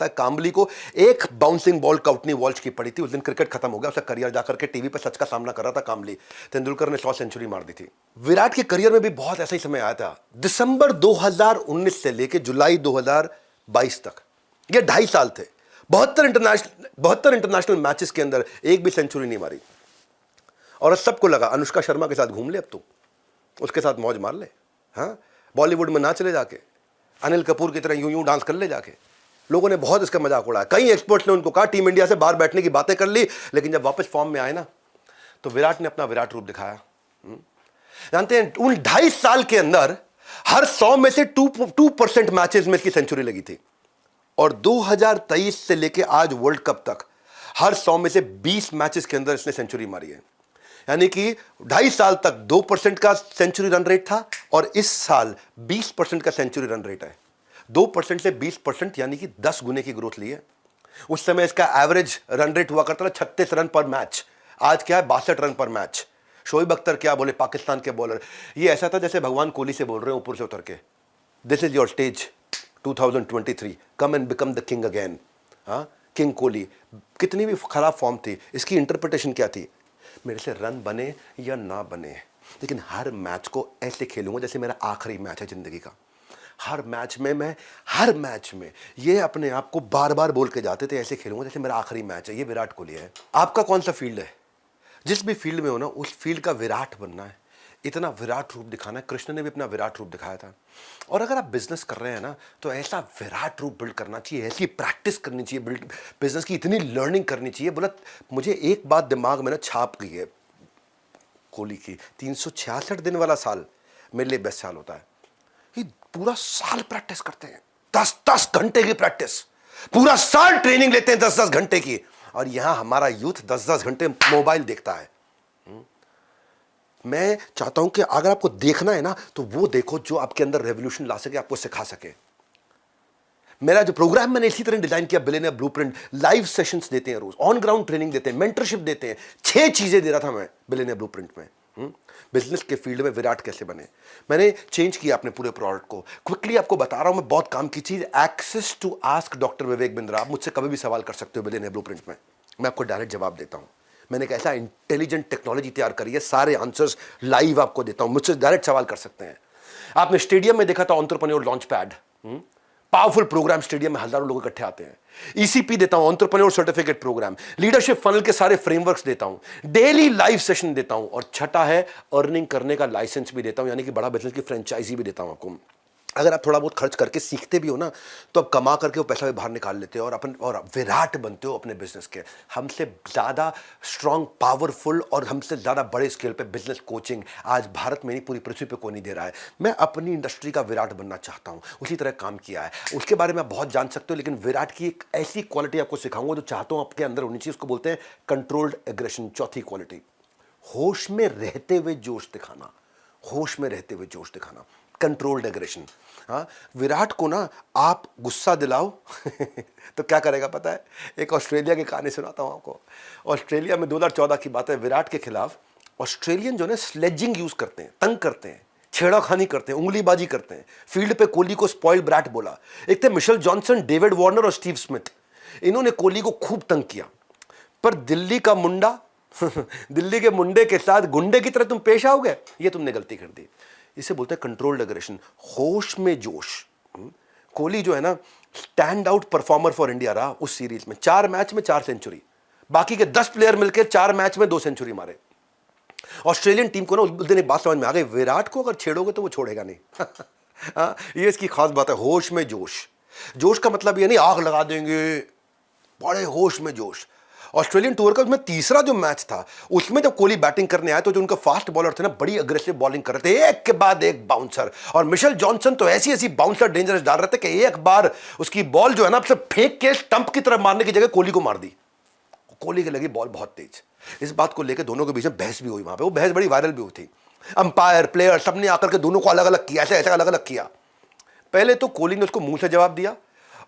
है। काम्बली को एक बाउंसिंग बॉल काउटनी वॉल्श की पड़ी थी। उस दिन क्रिकेट खत्म हो गया, उसका करियर जाकर के टीवी पर सच का सामना कर रहा था काम्बली। तेंदुलकर ने 100 सेंचुरी मार दी थी। विराट के करियर में भी बहुत ऐसा ही समय आया था। दिसंबर 2019 से लेकर जुलाई 2022 तक ये 2.5 साल थे। 72 इंटरनेशनल मैचेस के अंदर एक भी सेंचुरी नहीं मारी। और सबको लगा अनुष्का शर्मा के साथ घूम ले, अब तो उसके साथ मौज मार ले। हाँ, बॉलीवुड में ना चले जाके अनिल कपूर की तरह यूं डांस कर ले जाके। लोगों ने बहुत इसका मजाक उड़ाया। कई एक्सपर्ट्स ने उनको कहा टीम इंडिया से बाहर बैठने की बातें कर ली, लेकिन जब वापस फॉर्म में आए ना तो विराट ने अपना विराट रूप दिखाया। जानते हैं उन 2.5 साल के अंदर हर 100 में से 2% मैचेस में इसकी सेंचुरी लगी थी। और 2023 से लेके आज वर्ल्ड कप तक हर 100 में से 20 मैचेस के अंदर इसने सेंचुरी मारी है। यानी कि 2.5 साल तक 2% का सेंचुरी रन रेट था और इस साल 20% का सेंचुरी रन रेट है। 2% से 20% यानी कि 10 गुने की ग्रोथ ली है। उस समय इसका एवरेज रन रेट हुआ करता था 36 रन पर मैच, आज क्या है 62 रन पर मैच। शोएब अख्तर क्या बोले, पाकिस्तान के बॉलर, ये ऐसा था जैसे भगवान कोहली से बोल रहे हैं ऊपर से उतर के, this is your stage 2023, come and become the king again. हाँ, किंग कोहली। कितनी भी खराब फॉर्म थी, इसकी इंटरप्रिटेशन क्या थी? मेरे से रन बने या ना बने, लेकिन हर मैच को ऐसे खेलूंगा जैसे मेरा आखिरी मैच है जिंदगी का। हर मैच में ये अपने आप को बार बार बोल के जाते थे, ऐसे खेलूंगा जैसे मेरा आखिरी मैच है। ये विराट कोहली है। आपका कौन सा फील्ड है? जिस भी फील्ड में हो ना, उस फील्ड का विराट बनना है, इतना विराट रूप दिखाना है। कृष्ण ने भी अपना विराट रूप दिखाया था। और अगर आप बिजनेस कर रहे हैं ना, तो ऐसा विराट रूप बिल्ड करना चाहिए, ऐसी प्रैक्टिस करनी चाहिए, बिजनेस की इतनी लर्निंग करनी चाहिए। बोला मुझे एक बात दिमाग में ना छाप गई है कोहली की, 366 दिन वाला साल मेरे लिए बेस्ट साल होता है। ये पूरा साल प्रैक्टिस करते हैं, 10-10 घंटे की प्रैक्टिस, पूरा साल ट्रेनिंग लेते हैं 10-10 घंटे की। और यहां हमारा यूथ 10-10 घंटे मोबाइल देखता है। मैं चाहता हूं कि अगर आपको देखना है ना, तो वो देखो जो आपके अंदर रेवोल्यूशन ला सके, आपको सिखा सके। मेरा जो प्रोग्राम मैंने इसी तरह डिजाइन किया, बिलियनियर ब्लूप्रिंट। लाइव सेशंस देते हैं रोज, ऑन ग्राउंड ट्रेनिंग देते हैं, मेंटरशिप देते हैं। 6 चीजें दे रहा था मैं बिलियनियर ब्लूप्रिंट में। बिजनेस के फील्ड में विराट कैसे बने, मैंने चेंज किया अपने पूरे प्रोडक्ट को। क्विकली आपको बता रहा हूं मैं, बहुत काम की चीज, access to ask doctor Vivek Bindra. आप मुझसे कभी भी सवाल कर सकते हो बिलियनियर ब्लूप्रिंट में, मैं आपको डायरेक्ट जवाब देता हूं। मैंने एक ऐसा इंटेलिजेंट टेक्नोलॉजी तैयार करी है, सारे आंसर्स लाइव आपको देता हूं, मुझसे डायरेक्ट सवाल कर सकते हैं। आपने स्टेडियम में देखा था entrepreneur launch pad, powerful program, stadium में हजारों लोग इकट्ठे आते हैं। ईसीपी देता हूं, entrepreneur certificate program, leadership funnel के सारे फ्रेमवर्क्स देता हूं, डेली लाइव सेशन देता हूं, और छठा है अर्निंग करने का लाइसेंस भी देता हूं, यानी कि बड़ा बिजनेस की फ्रेंचाइजी भी देता हूं आपको। अगर आप थोड़ा बहुत खर्च करके सीखते भी हो ना, तो आप कमा करके वो पैसा भी बाहर निकाल लेते हो और विराट बनते हो अपने बिजनेस के। हमसे ज़्यादा स्ट्रांग, पावरफुल और हमसे ज़्यादा बड़े स्केल पे बिजनेस कोचिंग आज भारत में नहीं, पूरी पृथ्वी पे कोई नहीं दे रहा है। मैं अपनी इंडस्ट्री का विराट बनना चाहता हूँ, उसी तरह काम किया है। उसके बारे में आप बहुत जान सकते हो, लेकिन विराट की एक ऐसी क्वालिटी आपको सिखाऊंगा जो चाहता हूँ आपके अंदर होनी चाहिए। उसको बोलते हैं कंट्रोल्ड एग्रेशन, चौथी क्वालिटी, होश में रहते हुए जोश दिखाना। होश में रहते हुए जोश दिखाना, कंट्रोल्ड एग्रेशन। हाँ, विराट को ना आप गुस्सा दिलाओ तो क्या करेगा पता है? एक ऑस्ट्रेलिया की कहानी सुनाता हूँ आपको। ऑस्ट्रेलिया में 2014 की बात है, विराट के खिलाफ ऑस्ट्रेलियन जो है स्लेजिंग यूज करते हैं, तंग करते हैं, छेड़ाखानी करते हैं, उंगलीबाजी करते हैं। फील्ड पे कोहली को स्पॉइल ब्रैट बोला। एक थे मिशेल जॉनसन, डेविड वार्नर और स्टीव स्मिथ। इन्होंने कोहली को खूब तंग किया, पर दिल्ली का मुंडा दिल्ली के मुंडे के साथ गुंडे की तरह तुम पेश आओगे, ये तुमने गलती कर दी। इसे बोलते हैं कंट्रोल्ड एग्रेशन, होश में जोश। कोहली जो है ना, stand out performer for India रहा उस सीरीज में। 4 मैच में 4 सेंचुरी, बाकी के 10 प्लेयर मिलकर 4 मैच में 2 सेंचुरी मारे। ऑस्ट्रेलियन टीम को ना उस दिन एक बात समझ में आ गई, विराट को अगर छेड़ोगे तो वो छोड़ेगा नहीं। ये इसकी खास बात है, होश में जोश। जोश का मतलब ये नहीं आग लगा देंगे, बड़े होश में जोश। ऑस्ट्रेलियन टूर का उसमें तीसरा जो मैच था, उसमें जब कोहली बैटिंग करने आया तो जो उनका फास्ट बॉलर थे ना, बड़ी अग्रेसिव बॉलिंग कर रहे थे, एक के बाद एक बाउंसर। और मिशेल जॉनसन तो ऐसी ऐसी बाउंसर डेंजरस डाल रहे थे कि एक बार उसकी बॉल जो है ना, फेंक के स्टंप की तरफ मारने की जगह कोहली को मार दी। कोहली की लगी बॉल बहुत तेज। इस बात को लेकर दोनों के बीच में बहस भी हुई। वहां पे वो बहस बड़ी वायरल भी हुई थी। अंपायर, प्लेयर सबने आकर के दोनों को अलग अलग किया, ऐसे ऐसा अलग अलग किया। पहले तो कोहली ने उसको मुंह से जवाब दिया,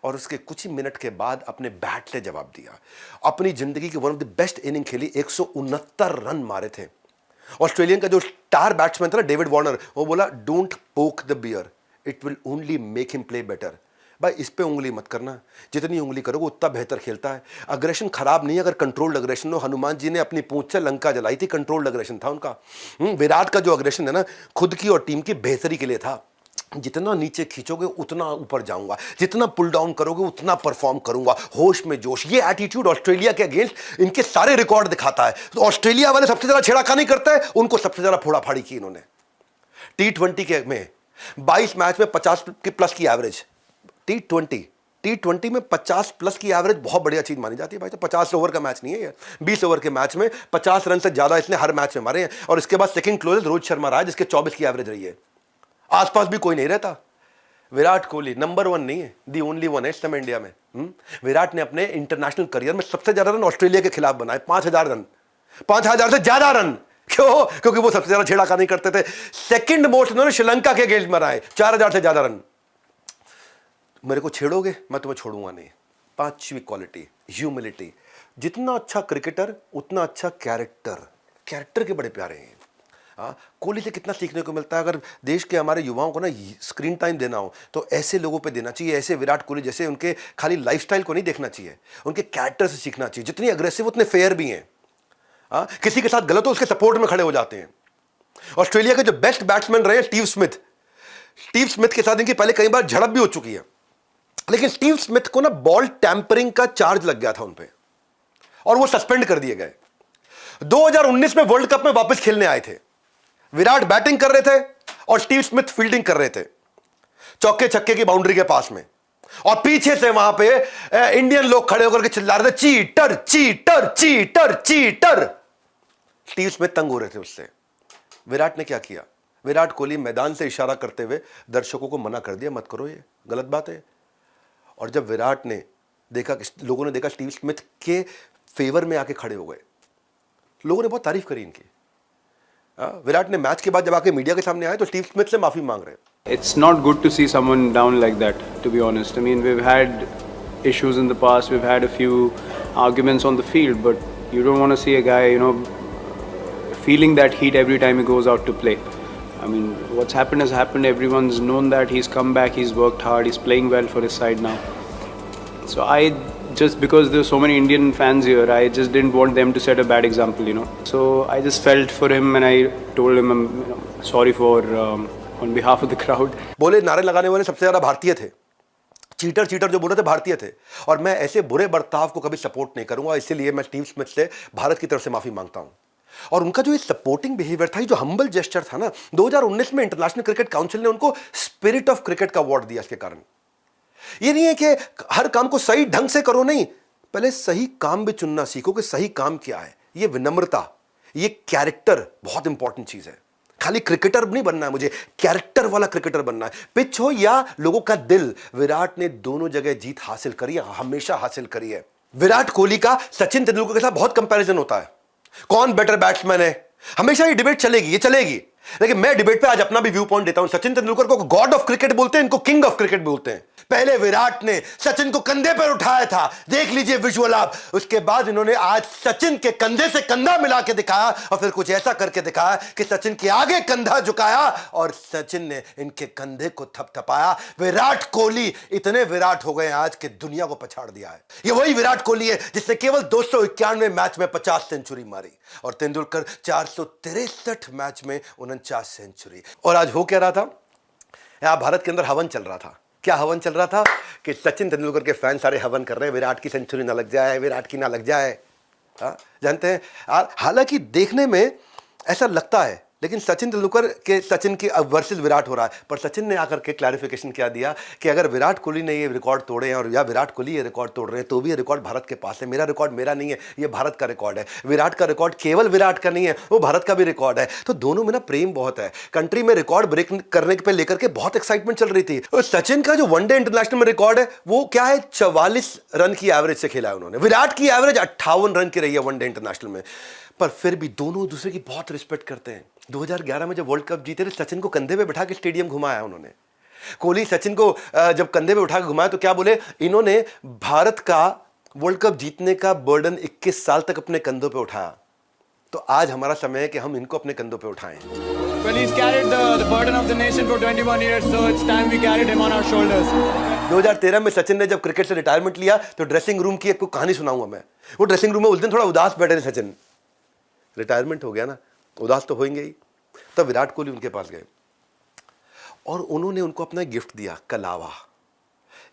और उसके कुछ ही मिनट के बाद अपने बैट से जवाब दिया। अपनी जिंदगी की one of the best inning खेली, 169 रन मारे थे। ऑस्ट्रेलियन का जो स्टार बैट्समैन था ना, डेविड वार्नर, वो बोला don't poke the bear, it will only make him play better. भाई इस पे उंगली मत करना, जितनी उंगली करोगे उतना बेहतर खेलता है। अग्रेशन खराब नहीं है अगर कंट्रोल्ड अग्रेशन हो। हनुमान जी ने अपनी पूंछ से लंका जलाई थी, कंट्रोल्ड अग्रेशन था उनका। विराट का जो अग्रेशन है ना, खुद की और टीम की बेहतरी के लिए था। जितना नीचे खींचोगे उतना ऊपर जाऊंगा, जितना पुल डाउन करोगे उतना परफॉर्म करूंगा, होश में जोश। ये एटीट्यूड ऑस्ट्रेलिया के अगेंस्ट इनके सारे रिकॉर्ड दिखाता है। तो ऑस्ट्रेलिया वाले सबसे ज्यादा छेड़खानी करते हैं, उनको सबसे ज्यादा फोड़ाफाड़ी की इन्होंने। T20 के में 22 मैच में 50 के प्लस की एवरेज। T20 में 50 प्लस की एवरेज बहुत बढ़िया चीज मानी जाती है भाई। तो 50 ओवर का मैच नहीं है ये, 20 ओवर के मैच में 50 रन से ज्यादा इसने हर मैच में मारे हैं। और इसके बाद सेकंड क्लोजेस्ट रोहित शर्मा रहा है, जिसके 24 की एवरेज रही है। आसपास भी कोई नहीं रहता। विराट कोहली नंबर 1 नहीं है, दी ओनली वन है इस समय इंडिया में। विराट ने अपने इंटरनेशनल करियर में सबसे ज्यादा रन ऑस्ट्रेलिया के खिलाफ बनाए, 5000 रन, 5000 से ज्यादा रन। क्यों? क्योंकि वो सबसे ज्यादा छेड़खानी करते थे। सेकंड मोस्ट उन्होंने श्रीलंका के अगेंस्ट बनाए, 4000 से ज्यादा रन। मेरे को छेड़ोगे, मैं तुम्हें छोड़ूंगा नहीं। 5वीं क्वालिटी, ह्यूमिलिटी। जितना अच्छा क्रिकेटर उतना अच्छा कैरेक्टर। कैरेक्टर के बड़े प्यारे हैं। कोहली से कितना सीखने को मिलता है। अगर देश के हमारे युवाओं को ना स्क्रीन टाइम देना हो तो ऐसे लोगों पे देना चाहिए, ऐसे विराट कोहली जैसे। उनके खाली लाइफस्टाइल को नहीं देखना चाहिए, उनके कैरेक्टर से सीखना चाहिए। जितनी अग्रेसिव उतने फेयर भी हैं। किसी के साथ गलत हो उसके सपोर्ट में खड़े हो जाते हैं। ऑस्ट्रेलिया के जो बेस्ट बैट्समैन रहे स्टीव स्मिथ के साथ इनकी पहले कई बार झड़प भी हो चुकी है, लेकिन स्टीव स्मिथ को ना बॉल टैंपरिंग का चार्ज लग गया था उन पे और वो सस्पेंड कर दिए गए। 2019 में वर्ल्ड कप में वापस खेलने आए थे। विराट बैटिंग कर रहे थे और स्टीव स्मिथ फील्डिंग कर रहे थे चौके छक्के की बाउंड्री के पास में, और पीछे से वहां पे इंडियन लोग खड़े होकर के चिल्ला रहे थे cheater cheater cheater cheater. Steve Smith तंग हो रहे थे उससे। विराट ने क्या किया? विराट कोहली मैदान से इशारा करते हुए दर्शकों को मना कर दिया, मत करो, ये गलत बात है। और जब विराट ने देखा, लोगों ने देखा स्टीव स्मिथ के फेवर में आके खड़े हो गए, लोगों ने बहुत तारीफ करी इनकी। विराट ने मैच के बाद जब आके मीडिया के सामने आए तो स्टीव स्मिथ से माफी मांग रहे। It's not good to see someone down like that, to be honest. I mean, we've had issues in the past, we've had a few arguments on the field, but you don't want to see a guy, you know, feeling that heat every time he goes out to play. I mean, what's happened has happened. Everyone's known that. He's come back, he's worked hard, he's playing well for his side now. So just because there's so many Indian fans here, I just didn't want them to set a bad example, you know. So I just felt for him and I told him I'm sorry for on behalf of the crowd. बोले नारे लगाने वाले सबसे ज्यादा भारतीय थे, cheater cheater जो बोल रहे थे भारतीय थे, और मैं ऐसे बुरे बर्ताव को कभी सपोर्ट नहीं करूंगा। इसलिए मैं स्टीव स्मिथ से भारत की तरफ से माफी मांगता हूं। और उनका जो ये सपोर्टिंग बिहेवियर था, जो हम्बल जेस्चर था ना, 2019 में इंटरनेशनल क्रिकेट काउंसिल ने उनको स्पिरिट ऑफ क्रिकेट का अवार्ड दिया इसके कारण। ये नहीं है कि हर काम को सही ढंग से करो, नहीं, पहले सही काम भी चुनना सीखो कि सही काम क्या है। ये विनम्रता, ये कैरेक्टर बहुत इंपॉर्टेंट चीज है। खाली क्रिकेटर नहीं बनना है मुझे, कैरेक्टर वाला क्रिकेटर बनना है। पिच हो या लोगों का दिल, विराट ने दोनों जगह जीत हासिल करी है, हमेशा हासिल करी है। विराट कोहली का सचिन तेंदुलकर के साथ बहुत कंपैरिजन होता है, कौन बेटर बैट्समैन है, हमेशा ये डिबेट चलेगी, ये चलेगी। लेकिन मैं डिबेट पे आज अपना भी व्यू पॉइंट देता हूं। सचिन तेंदुलकर को गॉड ऑफ क्रिकेट बोलते हैं, इनको किंग ऑफ क्रिकेट बोलते हैं। पहले विराट ने सचिन को कंधे पर उठाया था, देख लीजिए विजुअल आप। उसके बाद इन्होंने आज सचिन के कंधे से कंधा मिला के दिखाया, और फिर कुछ ऐसा करके दिखाया कि सचिन के आगे कंधा झुकाया और सचिन ने इनके कंधे को थपथपाया। विराट कोहली इतने विराट हो गए आज कि दुनिया को पछाड़ दिया है। ये वही विराट कोहली है जिसने केवल 291 मैच में 50 सेंचुरी मारी, और तेंदुलकर 463 मैच में 49 सेंचुरी। और आज हो क्या रहा था, यहां भारत के अंदर हवन चल रहा था। क्या हवन चल रहा था कि सचिन तेंदुलकर के फैन सारे हवन कर रहे हैं, विराट की सेंचुरी ना लग जाए, विराट की ना लग जाए। जानते हैं, हालांकि देखने में ऐसा लगता है, लेकिन सचिन तेंदुलकर के सचिन की वर्सेस विराट हो रहा है। पर सचिन ने आकर के क्लैरिफिकेशन क्या दिया कि अगर विराट कोहली ने ये रिकॉर्ड तोड़े हैं, और या विराट कोहली ये रिकॉर्ड तोड़ रहे हैं, तो भी ये रिकॉर्ड भारत के पास है। मेरा रिकॉर्ड मेरा नहीं है, ये भारत का रिकॉर्ड है। विराट का रिकॉर्ड केवल विराट का नहीं है, वो भारत का भी रिकॉर्ड है। तो दोनों में ना प्रेम बहुत है। कंट्री में रिकॉर्ड ब्रेक करने पे लेकर के बहुत एक्साइटमेंट चल रही थी। और सचिन का जो वनडे इंटरनेशनल में रिकॉर्ड है, वो क्या है, 44 रन की एवरेज से खेला है उन्होंने। विराट की एवरेज 58 रन की रही है वनडे इंटरनेशनल में। पर फिर भी दोनों दूसरे की बहुत रिस्पेक्ट करते हैं। 2011 में जब वर्ल्ड कप जीते थे, सचिन को कंधे पे बिठा के स्टेडियम घुमाया उन्होंने। कोहली सचिन को जब कंधे पे उठा के घुमाया तो क्या बोले, इन्होंने भारत का वर्ल्ड कप जीतने का बर्डन 21 साल तक अपने कंधों पे उठाया। तो आज हमारा समय है कि हम इनको अपने कंधों पे उठाएं। Well, he's carried the burden of the nation for 21 years, so it's time we carried him on our shoulders. 2013 में सचिन ने जब क्रिकेट से रिटायरमेंट लिया तो ड्रेसिंग रूम की एक कहानी सुनाऊंगा मैं। वो ड्रेसिंग रूम में उस दिन थोड़ा उदास बैठे थे सचिन, रिटायरमेंट हो गया ना, उदास तो होंगे ही। तब विराट कोहली उनके पास गए और उन्होंने उनको अपना गिफ्ट दिया, कलावा।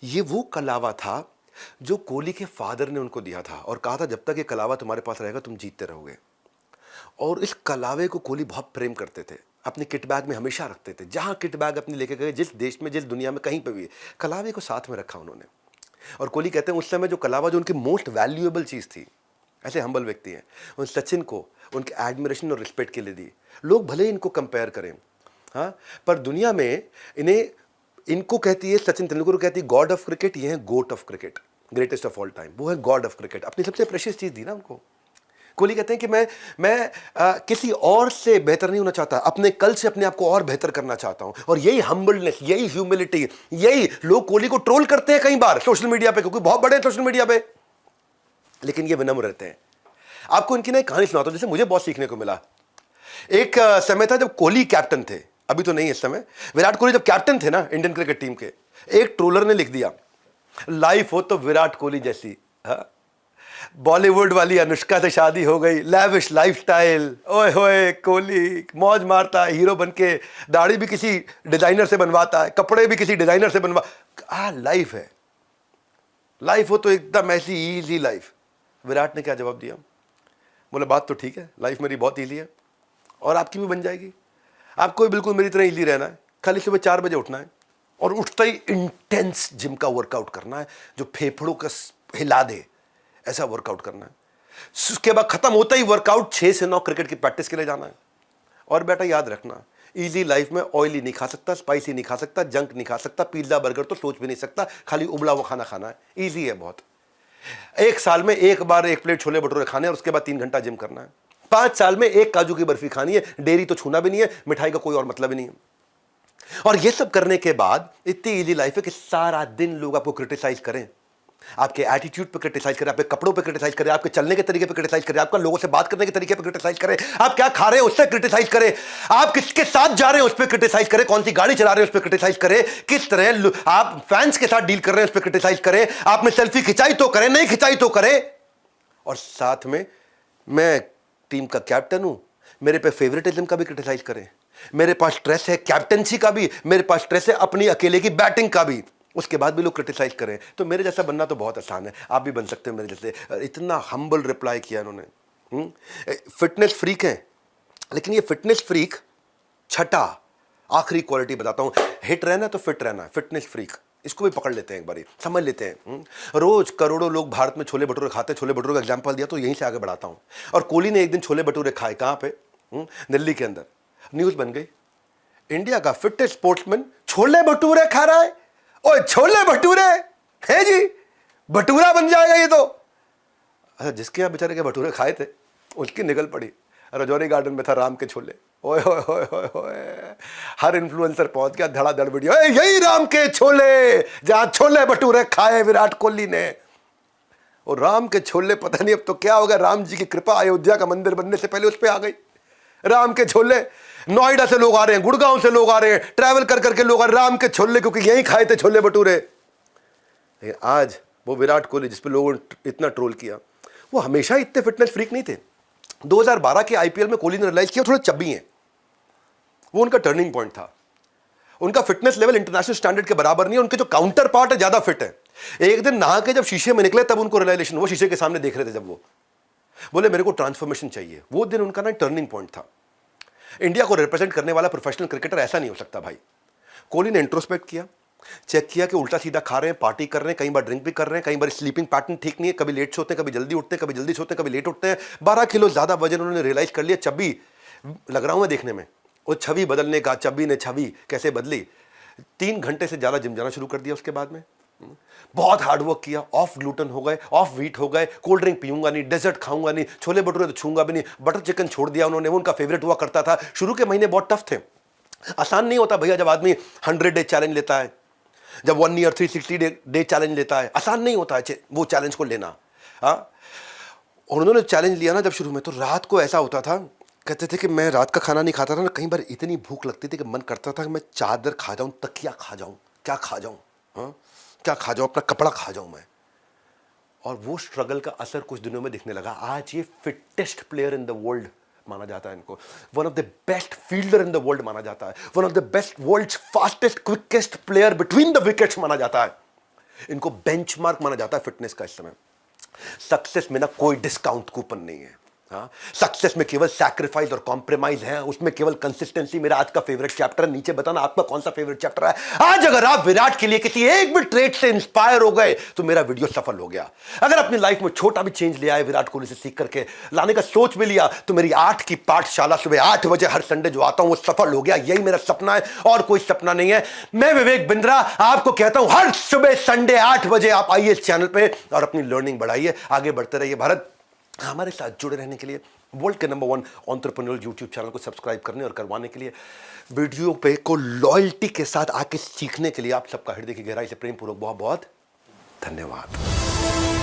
ये वो कलावा था जो कोहली के फादर ने उनको दिया था, और कहा था जब तक ये कलावा तुम्हारे पास रहेगा तुम जीतते रहोगे। और इस कलावे को कोहली बहुत प्रेम करते थे, अपने किट बैग में हमेशा रखते थे। जहां किट बैग अपने लेके गए, जिस देश में, जिस दुनिया में, कहीं पे भी कलावे को साथ में रखा उन्होंने। और कोहली कहते हैं उस समय जो कलावा, जो उनकी मोस्ट वैल्यूएबल चीज़ थी, ऐसे हम्बल व्यक्ति हैं, उन सचिन को उनके एडमिरेशन और रिस्पेक्ट के लिए दी। लोग भले ही इनको कंपेयर करें, हाँ, पर दुनिया में इनको कहती है, सचिन तेंदुलकर को कहती है गॉड ऑफ क्रिकेट, ये है GOAT of cricket, greatest of all time. वो है गॉड ऑफ क्रिकेट। अपनी सबसे प्रेशियस चीज़ दी ना उनको। कोहली कहते हैं कि मैं किसी और से बेहतर नहीं होना चाहता, अपने कल से अपने आप को और बेहतर करना चाहता हूं। और यही हम्बलनेस, यही ह्यूमिलिटी, यही लोग कोहली को ट्रोल करते हैं कई बार सोशल मीडिया पे, क्योंकि बहुत बड़े हैं सोशल मीडिया पे, लेकिन ये विनम्र रहते हैं। आपको इनकी ना एक कहानी सुनाता हूं, जिससे मुझे बहुत सीखने को मिला। एक समय था जब कोहली कैप्टन थे, अभी तो नहीं इस समय, विराट कोहली जब कैप्टन थे ना इंडियन क्रिकेट टीम के, एक ट्रोलर ने लिख दिया, लाइफ हो तो विराट कोहली जैसी। हाँ, बॉलीवुड वाली अनुष्का से शादी हो गई, लैविश लाइफस्टाइल, ओए होए कोहली मौज मारता है, हीरो बनके, दाढ़ी भी किसी डिजाइनर से बनवाता है, कपड़े भी किसी डिजाइनर से लाइफ है। लाइफ हो तो एकदम ऐसी इजी लाइफ। विराट ने क्या जवाब दिया, बोले बात तो ठीक है, लाइफ मेरी बहुत इजी है और आपकी भी बन जाएगी। आपको भी बिल्कुल मेरी तरह इजी रहना है, खाली सुबह 4 बजे उठना है और उठते ही इंटेंस जिम का वर्कआउट करना है, जो फेफड़ों का हिला दे, ऐसा वर्कआउट करना है। उसके बाद खत्म होता ही वर्कआउट 6 से 9 क्रिकेट की प्रैक्टिस के लिए जाना है। और बेटा याद रखना, इजी लाइफ में ऑयली नहीं खा सकता, स्पाइसी नहीं खा सकता, जंक नहीं खा सकता, पिज्जा बर्गर तो सोच भी नहीं सकता, खाली उबला हुआ खाना खाना है। इजी है बहुत। 1 साल में 1 बार 1 प्लेट छोले भटूरे खाने और उसके बाद 3 घंटा जिम करना है। 5 साल में 1 काजू की बर्फी खानी है, डेयरी तो छूना भी नहीं है, मिठाई का कोई और मतलब ही नहीं है। और ये सब करने के बाद इतनी इजी लाइफ है कि सारा दिन लोग आपको क्रिटिसाइज करें, आपके एटीट्यूड पे क्रिटिसाइज करें, आपके कपड़ों पे क्रिटिसाइज करें, आपके चलने के तरीके पे क्रिटिसाइज करें, आपका लोगों से बात करने के तरीके पे क्रिटिसाइज करें, आप क्या खा रहे हैं उससे क्रिटिसाइज करें, आप किसके साथ जा रहे हैं उस पर क्रिटिसाइज करें, कौन सी गाड़ी चला रहे हैं उस पर क्रिटिसाइज करें, किस तरह आप फैंस के साथ डील कर रहे हैं उस पर क्रिटिसाइज करें, आपने सेल्फी खिंचाई तो करें, नहीं खिंचाई तो करें। और साथ में मैं टीम का कैप्टन हूं, मेरे पे फेवरेटिज्म का भी क्रिटिसाइज करें, मेरे पास स्ट्रेस है कैप्टनसी का भी, मेरे पास स्ट्रेस है अपनी अकेले की बैटिंग का भी, उसके बाद भी लोग क्रिटिसाइज करें। तो मेरे जैसा बनना तो बहुत आसान है, आप भी बन सकते हो मेरे जैसे। इतना हम्बल रिप्लाई किया इन्होंने। फिटनेस फ्रीक है, लेकिन ये फिटनेस फ्रीक छठा आखिरी क्वालिटी बताता हूं। हिट रहना तो फिट रहना, फिटनेस फ्रीक, इसको भी पकड़ लेते हैं, एक बार समझ लेते हैं। रोज करोड़ों लोग भारत में छोले भटूरे खाते हैं, छोले भटूरे का एग्जांपल दिया तो यहीं से आगे बढ़ाता हूं। और कोहली ने एक दिन छोले भटूरे खाए, कहां पे? दिल्ली के अंदर। न्यूज बन गई, इंडिया का फिटेस्ट स्पोर्ट्समैन छोले भटूरे खा रहा है। ओए छोले भटूरे है जी, भटूरा बन जाएगा ये तो। अच्छा, जिसके यहां बेचारे के भटूरे खाए थे उसकी निकल पड़ी, रजौरी गार्डन में था राम के छोले। ओए होए होए होए होए, हर इन्फ्लुएंसर पहुंच गया, धड़ाधड़ वीडियो, यही राम के छोले जहां छोले भटूरे खाए विराट कोहली ने। और राम के छोले पता नहीं अब तो क्या होगा, राम जी की कृपा अयोध्या का मंदिर बनने से पहले उस पर आ गई। राम के छोले, नोएडा से लोग आ रहे हैं, गुड़गांव से लोग आ रहे हैं, ट्रैवल कर करके लोग आ रहे हैं राम के छोले, क्योंकि यहीं खाए थे छोले भटूरे। लेकिन आज वो विराट कोहली जिस पे लोगों ने इतना ट्रोल किया, वो हमेशा इतने फिटनेस फ्रीक नहीं थे। 2012 के आईपीएल में कोहली ने रियलाइज किया थोड़े चब्बी हैं, वो उनका टर्निंग पॉइंट था। उनका फिटनेस लेवल इंटरनेशनल स्टैंडर्ड के बराबर नहीं है, उनके जो काउंटर पार्ट है ज्यादा फिट है। एक दिन नहा के जब शीशे में निकले तब उनको रियलाइजेशन, वो शीशे के सामने देख रहे थे, जब वो बोले मेरे को ट्रांसफॉर्मेशन चाहिए, वो दिन उनका ना टर्निंग पॉइंट था। इंडिया को रिप्रेजेंट करने वाला प्रोफेशनल क्रिकेटर ऐसा नहीं हो सकता भाई। कोहली ने इंट्रोस्पेक्ट किया, चेक किया कि उल्टा सीधा खा रहे हैं, पार्टी कर रहे हैं, कई बार ड्रिंक भी कर रहे हैं, कई बार स्लीपिंग पैटर्न ठीक नहीं है, कभी लेट सोते हैं, कभी जल्दी उठते हैं, कभी जल्दी सोते हैं, कभी लेट उठते हैं। 12 किलो ज्यादा वजन उन्होंने रियलाइज कर लिया। चब्बी लग रहा हूं मैं देखने में, वो छवि बदलने का, चब्बी ने छवि कैसे बदली। 3 घंटे से ज्यादा जिम जाना शुरू कर दिया उसके बाद में, बहुत हार्ड वर्क किया, ऑफ ग्लूटेन हो गए, ऑफ व्हीट हो गए, कोल्ड ड्रिंक पीऊंगा नहीं, डेजर्ट खाऊंगा नहीं, छोले भटूरे तो छूंगा भी नहीं, बटर चिकन छोड़ दिया उन्होंने, वो उनका फेवरेट हुआ करता था। शुरू के महीने बहुत टफ थे, आसान नहीं होता भैया जब आदमी 100 डे चैलेंज लेता है, जब 1 ईयर 360 डे चैलेंज लेता है, आसान नहीं होता है वो चैलेंज को लेना। हाँ, उन्होंने चैलेंज लिया ना जब शुरू में, तो रात को ऐसा होता था, कहते थे कि मैं रात का खाना नहीं खाता था ना, कई बार इतनी भूख लगती थी कि मन करता था कि मैं चादर खा जाऊं, तकिया खा जाऊं, क्या खा जाऊं, हाँ क्या खा जाऊं, अपना कपड़ा खा जाऊं मैं। और वो स्ट्रगल का असर कुछ दिनों में दिखने लगा। आज ये fittest player in the world माना जाता है इनको, one of the best fielder in the world माना जाता है, one of the best world fastest quickest player between the wickets माना जाता है। इनको बेंचमार्क माना जाता है फिटनेस का इस समय। सक्सेस में ना कोई डिस्काउंट कूपन नहीं है। हाँ, सक्सेस में केवल सैक्रिफाइस और कॉम्प्रोमाइज है, उसमें केवल कंसिस्टेंसी। मेरा आज का फेवरेट चैप्टर है, नीचे बताना आपका कौन सा फेवरेट चैप्टर है। आज अगर आप विराट के लिए किसी एक भी ट्रेट से इंस्पायर हो गए तो मेरा वीडियो सफल हो गया। अगर अपनी लाइफ में छोटा भी चेंज ले आए, विराट कोहली से सीख करके लाने का सोच भी लिया, तो मेरी 8 की पाठशाला सुबह 8 बजे हर संडे जो आता हूं वो सफल हो गया। यही मेरा सपना है और कोई सपना नहीं है। मैं विवेक बिंद्रा आपको कहता हूं, हर सुबह संडे 8 बजे आप आइए इस चैनल पे और अपनी लर्निंग बढ़ाइए, आगे बढ़ते रहिए। भारत, हमारे साथ जुड़े रहने के लिए वर्ल्ड के नंबर 1 एंटरप्रेन्योर यूट्यूब चैनल को सब्सक्राइब करने और करवाने के लिए, वीडियो पे को लॉयल्टी के साथ आके सीखने के लिए आप सबका हृदय की गहराई से प्रेम पूर्वक बहुत बहुत धन्यवाद।